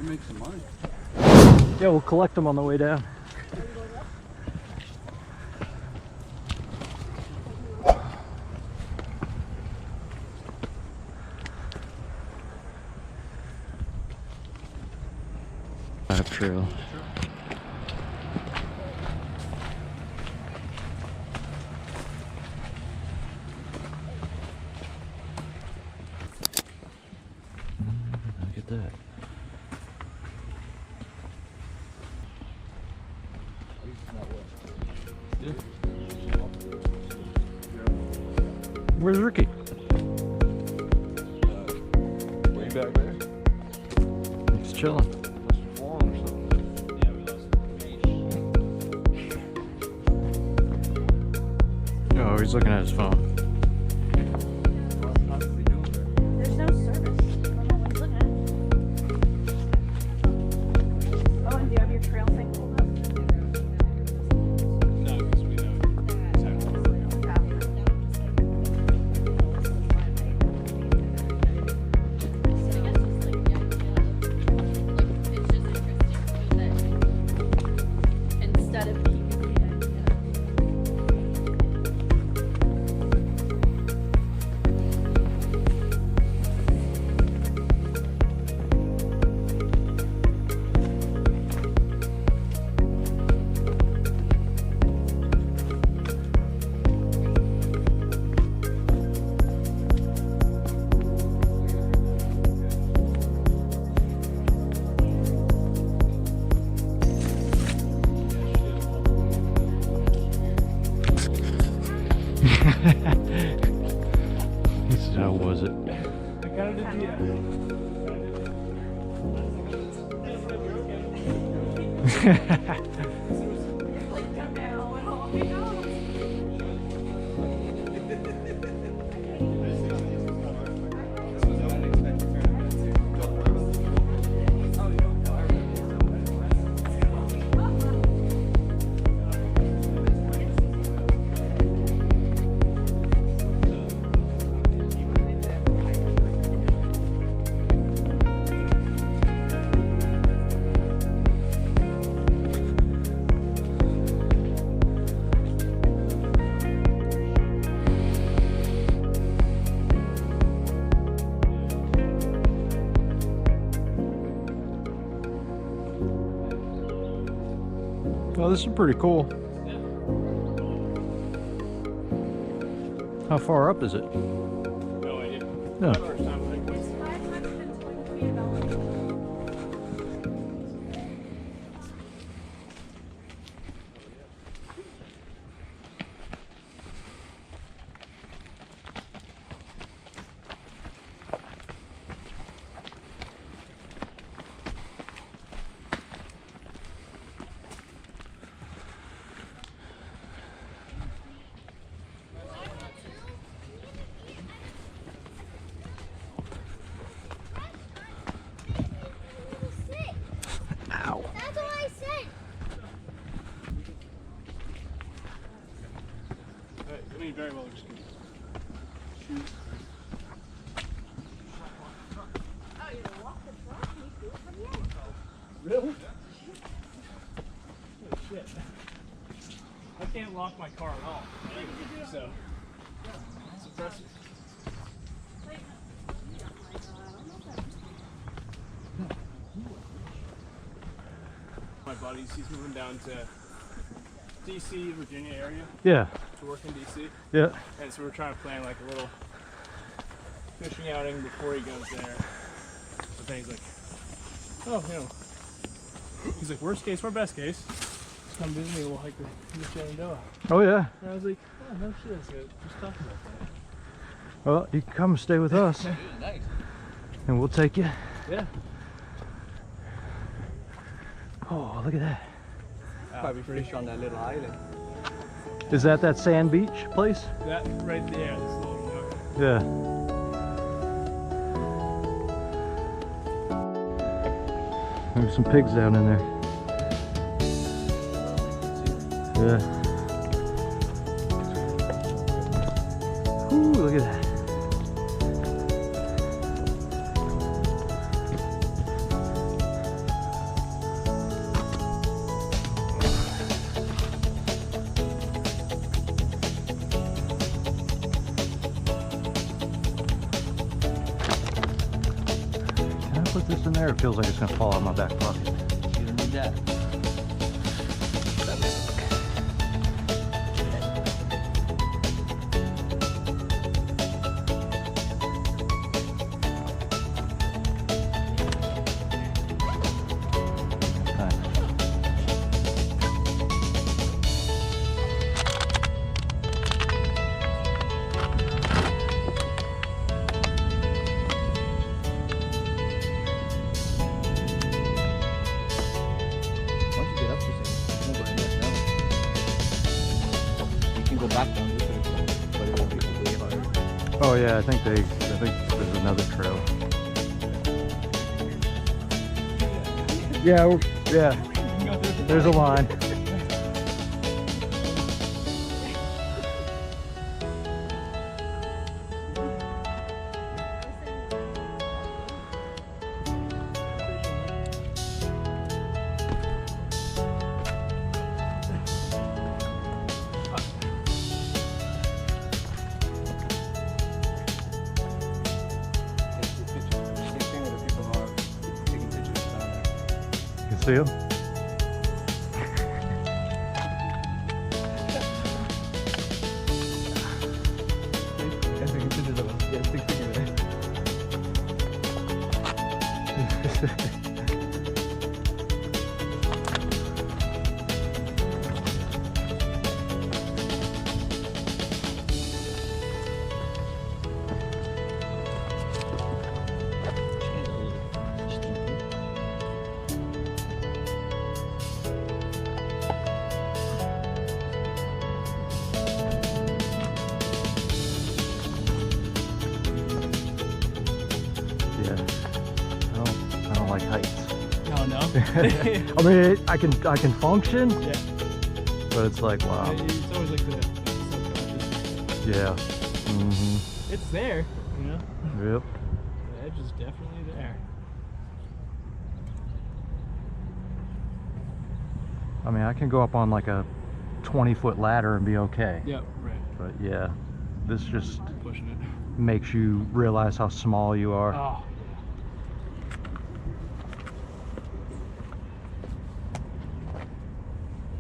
You make some money. Yeah, we'll collect them on the way down. Trail. Look at that. Where's Ricky? Way back there. He's chilling. Oh, he's looking at his phone. There's no service. I don't know what he's looking at. Oh, and do you have your trail thing pulled up? No, because we know exactly where we're going. Instead of keeping it. How was it? I kind of did Well, this is pretty cool. How far up is it? No idea. No. First time. Ow. That's what I said. I mean, very well just shoot. Oh, you walk the truck? You do it from here? Really? Oh, shit. I can't lock my car at all. So, it's impressive. My buddies, he's moving down to DC, Virginia area Yeah. to work in DC. Yeah. And so we're trying to plan like a little fishing outing before he goes there. But then he's like, oh, you know, he's like, worst case or best case, come visit me, we'll hike the Shenandoah. Oh yeah. And I was like, oh, no shit, that's good. Just talking about that. Well, you can come stay with us, Nice. and we'll take you. Yeah. Oh, look at that. Probably fish on that little island. Is that sand beach place? That right there, this little nook. Yeah. There's some pigs down in there. Yeah. Ooh, look at that. in there, it feels like it's gonna fall out of my back pocket. You don't need that. Once you get up to something, don't go ahead and mess around. You can go back down this way, but it will be way harder. Oh yeah, I think there's another trail. Yeah, yeah. There's a line. You can see him? I don't like heights. Oh no. I mean, I can function, Yeah. but it's like, wow. It's always like the subconscious. Yeah. Mm-hmm. It's there, you know. Yep. The edge is definitely there. I mean, I can go up on like a 20-foot ladder and be okay. Yep. Right. But yeah, this just Pushing it. makes you realize how small you are. Oh.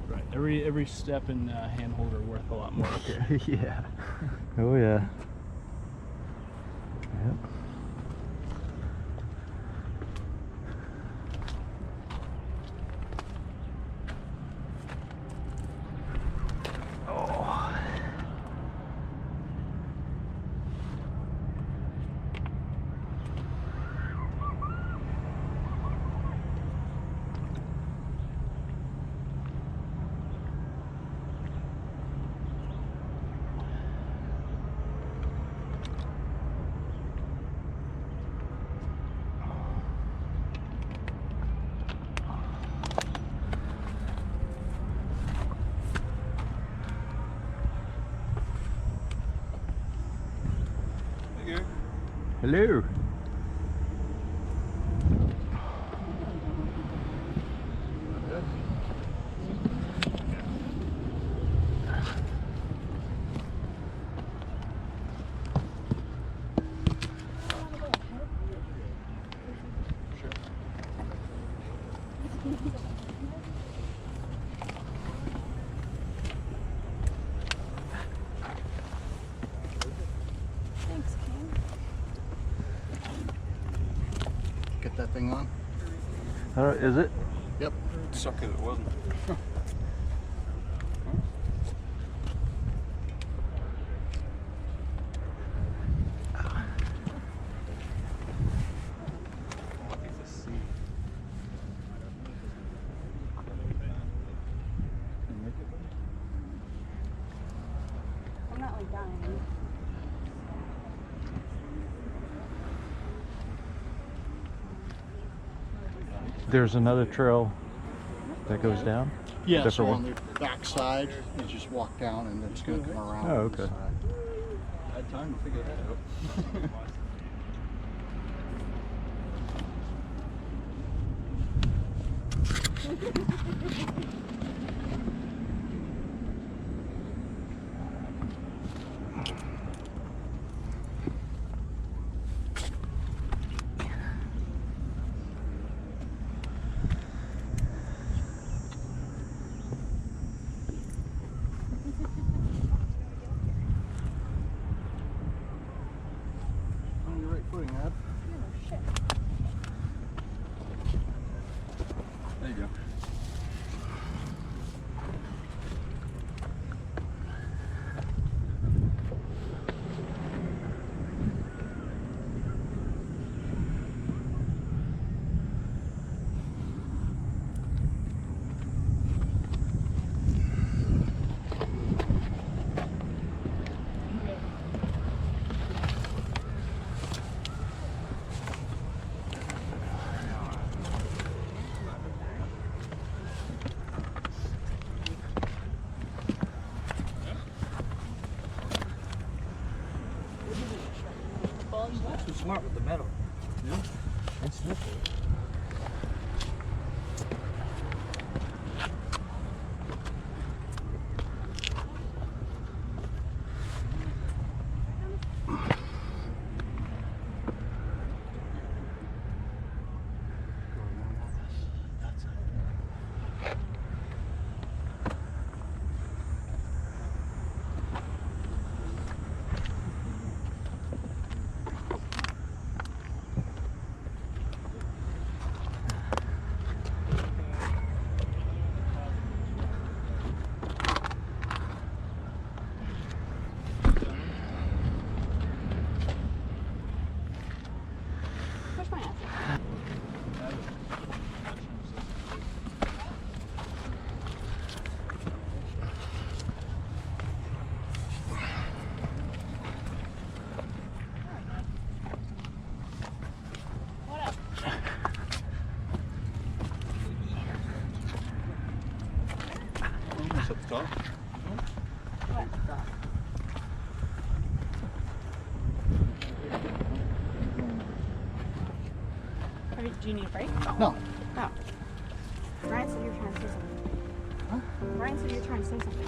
Right. Every step and handhold are worth a lot more up here. Yeah. Oh yeah. Yep. Hello. Thanks, Ken. Get that thing on? Is it? Yep. Suck it wasn't. I'm not like dying. There's another trail that goes down? Yeah. So Different on one? the back side, you just walk down and then it's going to come around. Oh, on the okay. side. I had time to figure that out. at the top. Do you need a break? No. Oh. Brian said you were trying to say something. Huh? Brian said you were trying to say something.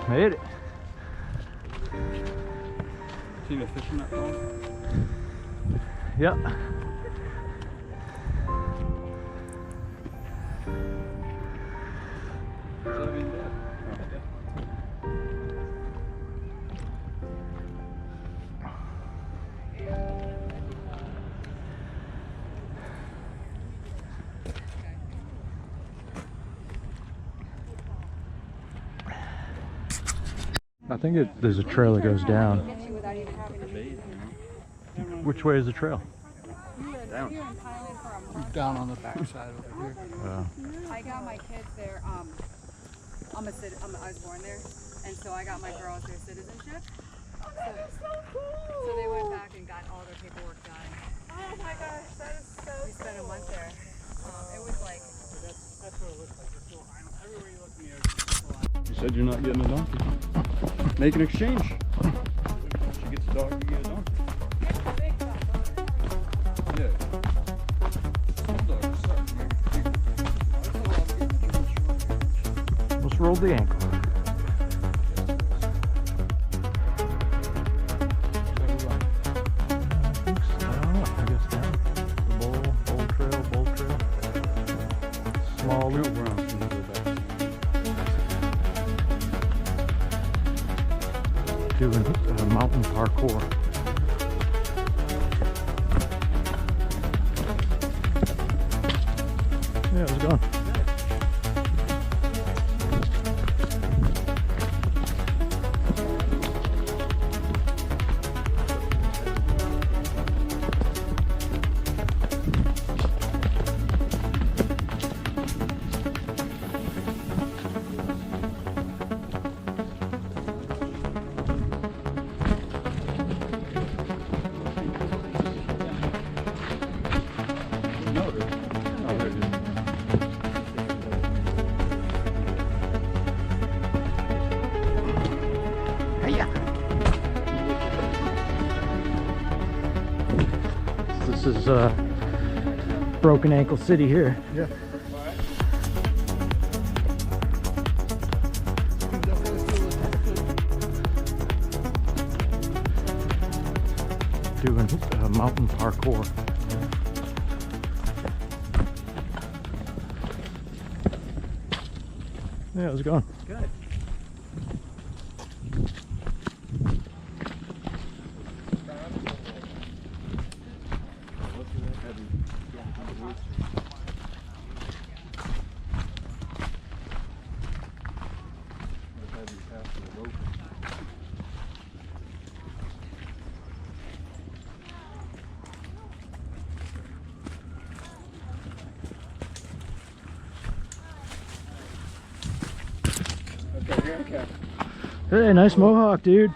Made it. Team of fish in that pond? Yep. I think there's a trail that goes down. Which way is the trail? Down. Down on the backside over here. I got my kids there. I was born there, and so I got my girls their citizenship. So they went back and got all their paperwork done. Oh my gosh, that is so We spent a month there. It was like. That's what it looks like. It's still everywhere you look in the ocean. You said you're not getting a donkey. Make an exchange. She gets a dog, you get a donkey. Yeah. Let's roll the ankle. I guess down. The bowl trail. Small loop. Doing mountain parkour. Yeah, it was going. This is Broken Ankle City here. Yeah. Doing mountain parkour. Yeah, how's it going? Good. Okay, okay. Hey, nice mohawk, dude.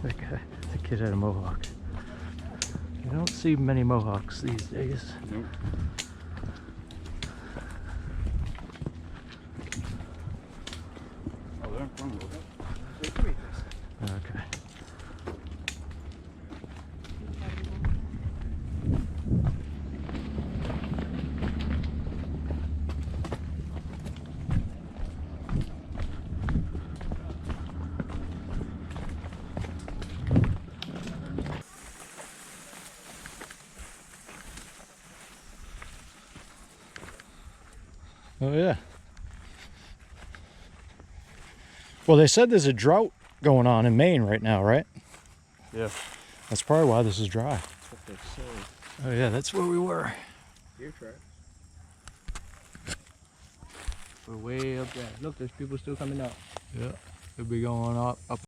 The kid had a mohawk. You don't see many mohawks these days. Nope. Oh, they're in front of us. Okay. Oh yeah. Well, they said there's a drought going on in Maine right now, right? Yeah. That's probably why this is dry. That's what they say. Oh yeah, that's where we were. Deer tracks. We're way up there. Look, there's people still coming out. Yeah, they'll be going up